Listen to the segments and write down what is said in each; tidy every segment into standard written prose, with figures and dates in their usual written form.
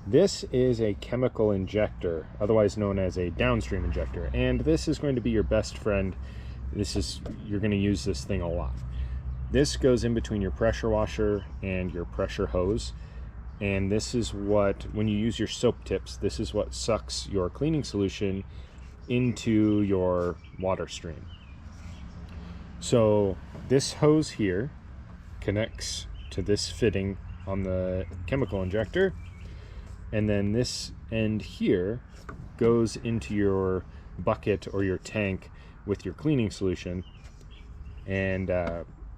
This is a chemical injector, otherwise known as a downstream injector, and this is going to be your best friend. You're going to use this thing a lot. This goes in between your pressure washer and your pressure hose, and this is what, when you use your soap tips, this is what sucks your cleaning solution into your water stream. So this hose here connects to this fitting on the chemical injector, and then this end here goes into your bucket or your tank with your cleaning solution. And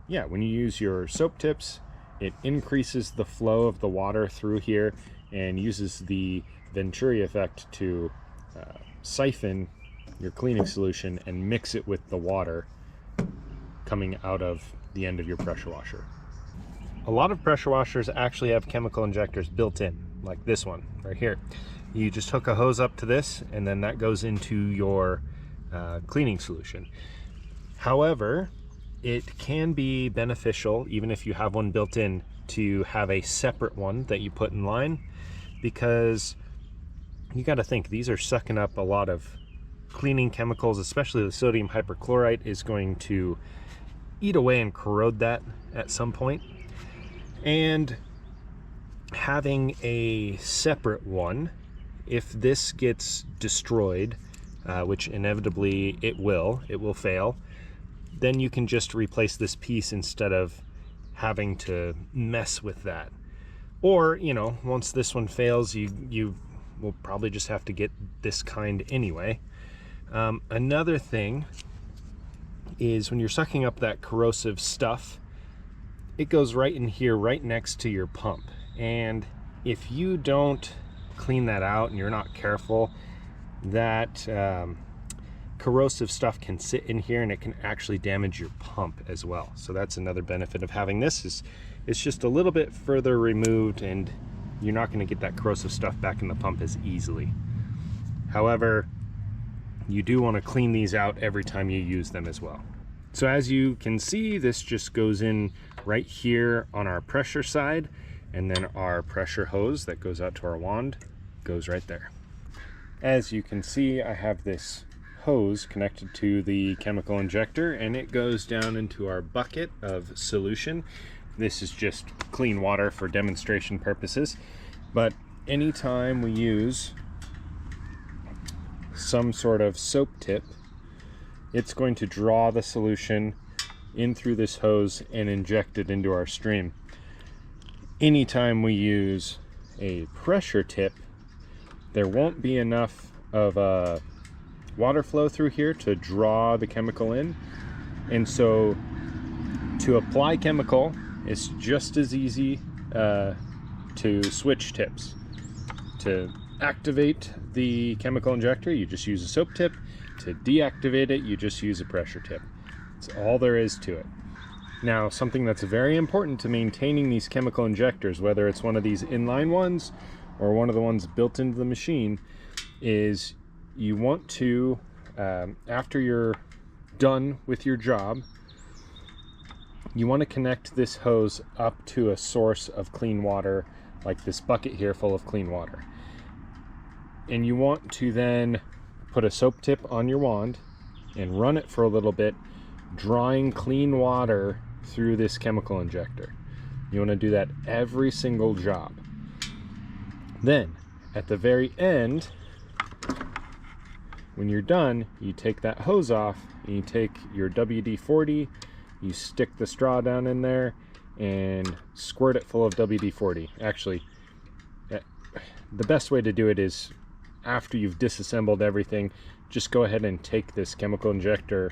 yeah, when you use your soap tips, it increases the flow of the water through here and uses the Venturi effect to siphon your cleaning solution and mix it with the water coming out of the end of your pressure washer. A lot of pressure washers actually have chemical injectors built in, like this one right here. You just hook a hose up to this, and then that goes into your cleaning solution. However, it can be beneficial, even if you have one built in, to have a separate one that you put in line, because you got to think, these are sucking up a lot of cleaning chemicals, especially the sodium hypochlorite is going to eat away and corrode that at some point. And having a separate one, if this gets destroyed, which inevitably it will fail, then you can just replace this piece instead of having to mess with that. Or, you know, once this one fails, you will probably just have to get this kind anyway. Another thing is, when you're sucking up that corrosive stuff, it goes right in here, right next to your pump. And if you don't clean that out and you're not careful, that corrosive stuff can sit in here and it can actually damage your pump as well. So that's another benefit of having this, is it's just a little bit further removed and you're not going to get that corrosive stuff back in the pump as easily. However, you do want to clean these out every time you use them as well. So as you can see, this just goes in right here on our pressure side, and then our pressure hose that goes out to our wand goes right there. As you can see, I have this hose connected to the chemical injector, and it goes down into our bucket of solution. This is just clean water for demonstration purposes, but anytime we use some sort of soap tip, it's going to draw the solution in through this hose and inject it into our stream. Anytime we use a pressure tip, there won't be enough of a water flow through here to draw the chemical in, and so to apply chemical, it's just as easy to switch tips. To activate the chemical injector, you just use a soap tip. To deactivate it, you just use a pressure tip. That's all there is to it. Now, something that's very important to maintaining these chemical injectors, whether it's one of these inline ones or one of the ones built into the machine, is you want to, after you're done with your job, you want to connect this hose up to a source of clean water, like this bucket here full of clean water. And you want to then put a soap tip on your wand and run it for a little bit, drawing clean water through this chemical injector. You want to do that every single job. Then at the very end, when you're done, you take that hose off and you take your WD-40, you stick the straw down in there and squirt it full of WD-40. Actually, the best way to do it is, after you've disassembled everything, just go ahead and take this chemical injector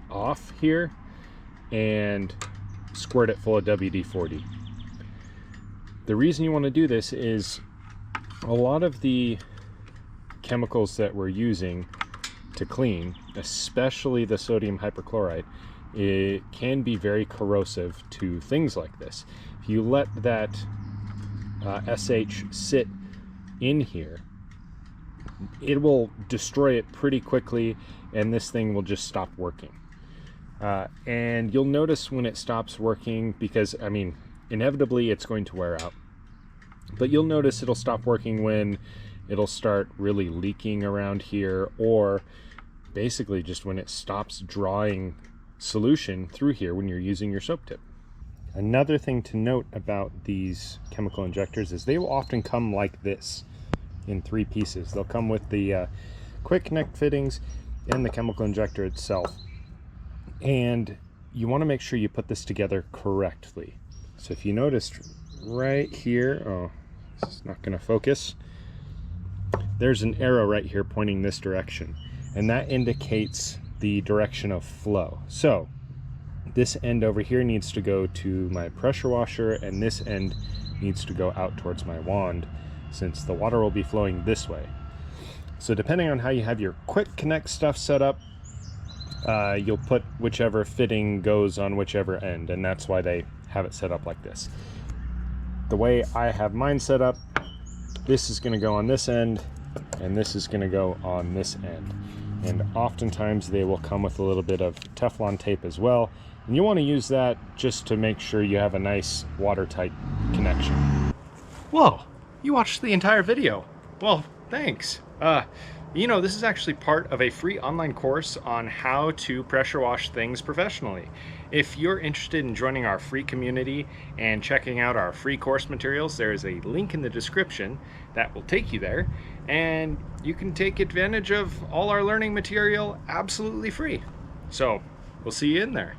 off here and squirt it full of WD-40. The reason you want to do this is a lot of the chemicals that we're using to clean, especially the sodium hypochlorite, it can be very corrosive to things like this. If you let that SH sit in here, it will destroy it pretty quickly, and this thing will just stop working. And you'll notice when it stops working, because I mean, inevitably it's going to wear out. But you'll notice it'll stop working when it'll start really leaking around here, or basically just when it stops drawing solution through here when you're using your soap tip. Another thing to note about these chemical injectors is they will often come like this in 3 pieces. They'll come with the quick connect fittings and the chemical injector itself. And you want to make sure you put this together correctly. So if you noticed right here, oh, it's not going to focus. There's an arrow right here pointing this direction, and that indicates the direction of flow. So this end over here needs to go to my pressure washer, and this end needs to go out towards my wand, since the water will be flowing this way. So depending on how you have your quick connect stuff set up, you'll put whichever fitting goes on whichever end, and that's why they have it set up like this. The way I have mine set up, this is going to go on this end, and this is going to go on this end. And oftentimes they will come with a little bit of Teflon tape as well, and you want to use that just to make sure you have a nice watertight connection. Whoa, you watched the entire video. Well, thanks. You know, this is actually part of a free online course on how to pressure wash things professionally. If you're interested in joining our free community and checking out our free course materials, there is a link in the description that will take you there, and you can take advantage of all our learning material absolutely free. So we'll see you in there.